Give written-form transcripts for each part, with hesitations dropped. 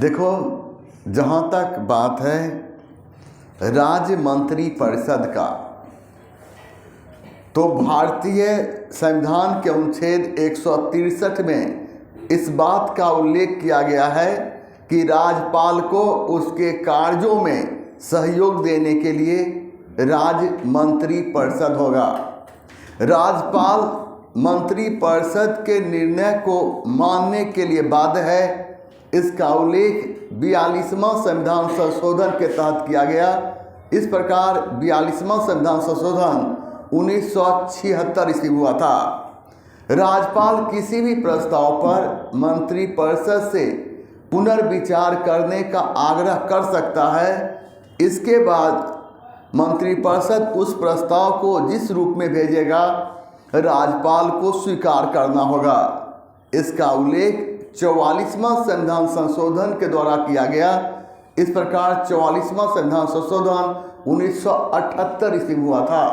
देखो, जहाँ तक बात है राज्य मंत्री परिषद का, तो भारतीय संविधान के अनुच्छेद 163 में इस बात का उल्लेख किया गया है कि राज्यपाल को उसके कार्यों में सहयोग देने के लिए राज्य मंत्री परिषद होगा। राज्यपाल मंत्री परिषद के निर्णय को मानने के लिए बाध्य है। इसका उल्लेख 42वां संविधान संशोधन के तहत किया गया। इस प्रकार 42वां संविधान संशोधन 1976 ईस्वी हुआ था। राज्यपाल किसी भी प्रस्ताव पर मंत्री परिषद से पुनर्विचार करने का आग्रह कर सकता है। इसके बाद मंत्रिपरिषद उस प्रस्ताव को जिस रूप में भेजेगा राज्यपाल को स्वीकार करना होगा। इसका उल्लेख 44वां संविधान संशोधन के द्वारा किया गया। इस प्रकार 44वां संविधान संशोधन 1978 ईस्वी हुआ था।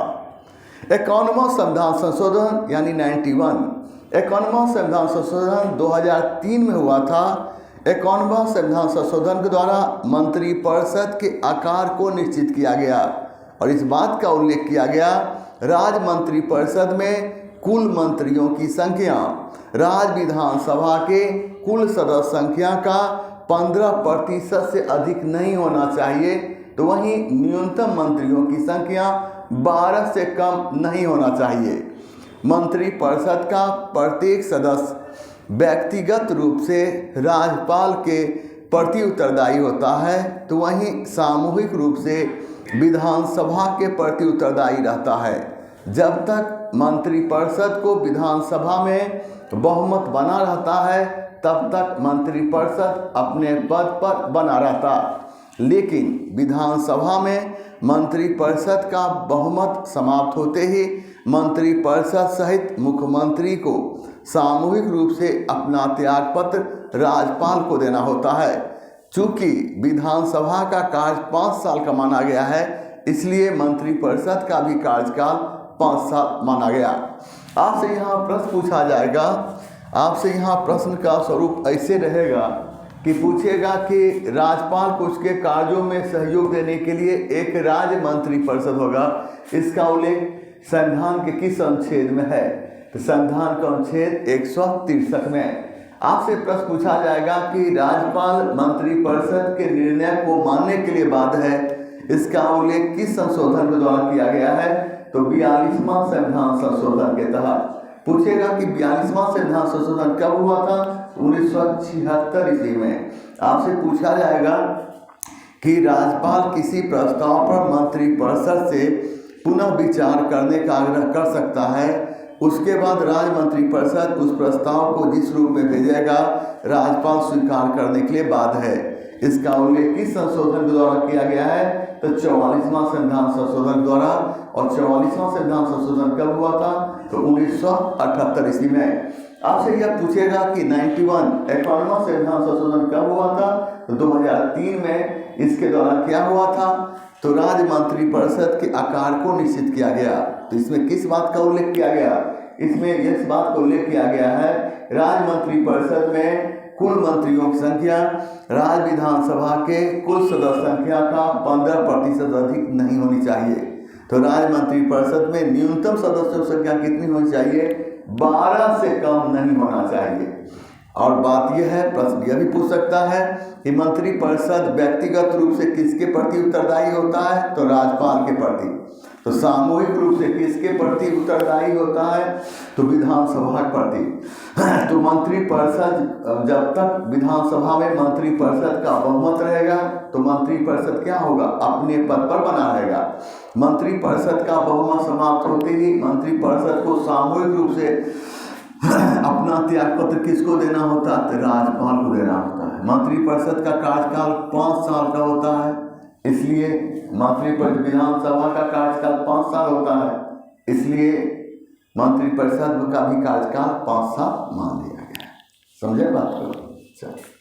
51वां संविधान संशोधन यानी 51वां संविधान संशोधन 2003 में हुआ था। 51वां संविधान संशोधन के द्वारा मंत्रिपरिषद के आकार को निश्चित किया गया और इस बात का उल्लेख किया गया राज्य मंत्रिपरिषद में कुल मंत्रियों की संख्या राज्य विधानसभा के कुल सदस्य संख्या का 15% से अधिक नहीं होना चाहिए, तो वहीं न्यूनतम मंत्रियों की संख्या 12 से कम नहीं होना चाहिए। मंत्रिपरिषद का प्रत्येक सदस्य व्यक्तिगत रूप से राज्यपाल के प्रति उत्तरदायी होता है, तो वहीं सामूहिक रूप से विधानसभा के प्रति उत्तरदायी रहता है। जब तक मंत्रिपरिषद को विधानसभा में बहुमत बना रहता है तब तक मंत्रिपरिषद अपने पद पर बना रहता, लेकिन विधानसभा में मंत्रिपरिषद का बहुमत समाप्त होते ही मंत्रिपरिषद सहित मुख्यमंत्री को सामूहिक रूप से अपना त्यागपत्र राज्यपाल को देना होता है। चूँकि विधानसभा का कार्य 5 साल का माना गया है, इसलिए मंत्रिपरिषद का भी कार्यकाल 5 साल माना गया। आपसे यहाँ प्रश्न पूछा जाएगा। आपसे यहाँ प्रश्न का स्वरूप ऐसे रहेगा कि पूछेगा कि राज्यपाल को उसके कार्यों में सहयोग देने के लिए एक राज्य मंत्रिपरिषद होगा। इसका उल्लेख संविधान के किस अनुच्छेद में है? तो संविधान का अनुच्छेद 163 में। आपसे प्रश्न पूछा जाएगा कि राज्यपाल मंत्रिपरिषद के निर्णय को मानने के लिए बाध्य है। इसका उल्लेख किस संशोधन के द्वारा किया गया है? तो 42वां संविधान संशोधन के तहत। पूछेगा कि 42वां संविधान संशोधन कब हुआ था? 1976 ईस्वी में। आपसे पूछा जाएगा कि राज्यपाल किसी प्रस्ताव पर मंत्रिपरिषद से पुनः विचार करने का आग्रह कर सकता है। उसके बाद राज्य मंत्रिपरिषद उस प्रस्ताव को जिस रूप में भेजेगा राज्यपाल स्वीकार करने के लिए बाध्य है। इसका उल्लेख किस संशोधन के द्वारा किया गया है? तो 44वां संविधान संशोधन द्वारा। और 44वां संविधान संशोधन कब हुआ था? तो 1978 ईस्वी में। आपसे यह पूछेगा कि 51वां संविधान संशोधन कब हुआ था? तो 2003 में। इसके द्वारा क्या हुआ था? तो राज्य मंत्रिपरिषद के आकार को निश्चित किया गया। तो इसमें किस बात का उल्लेख किया गया? इसमें इस बात का उल्लेख किया गया है राज्य मंत्रिपरिषद में कुल मंत्रियों की संख्या राज्य विधानसभा के कुल सदस्य संख्या का 15% अधिक नहीं होनी चाहिए। तो राज्य मंत्रिपरिषद में न्यूनतम सदस्यों की संख्या कितनी होनी चाहिए? 12 से कम नहीं होना चाहिए। और बात यह है, प्रश्न यह भी पूछ सकता है कि मंत्रिपरिषद व्यक्तिगत रूप से किसके प्रति उत्तरदायी होता है? तो राज्यपाल के प्रति। तो सामूहिक रूप से किसके प्रति उत्तरदायी होता है? तो विधानसभा के प्रति। तो मंत्रिपरिषद जब तक विधानसभा में मंत्रिपरिषद का बहुमत रहेगा तो मंत्रिपरिषद क्या होगा? अपने पद पर बना रहेगा। मंत्रिपरिषद का बहुमत समाप्त होते ही मंत्रिपरिषद को सामूहिक रूप से अपना त्यागपत्र किसको देना होता है? राज्यपाल को देना होता है। मंत्रिपरिषद का कार्यकाल 5 साल का होता है, इसलिए मंत्रिपरिषद विधानसभा का कार्यकाल 5 साल होता है, इसलिए मंत्रिपरिषद का भी कार्यकाल 5 साल मान लिया गया है। समझे बात को? चलिए।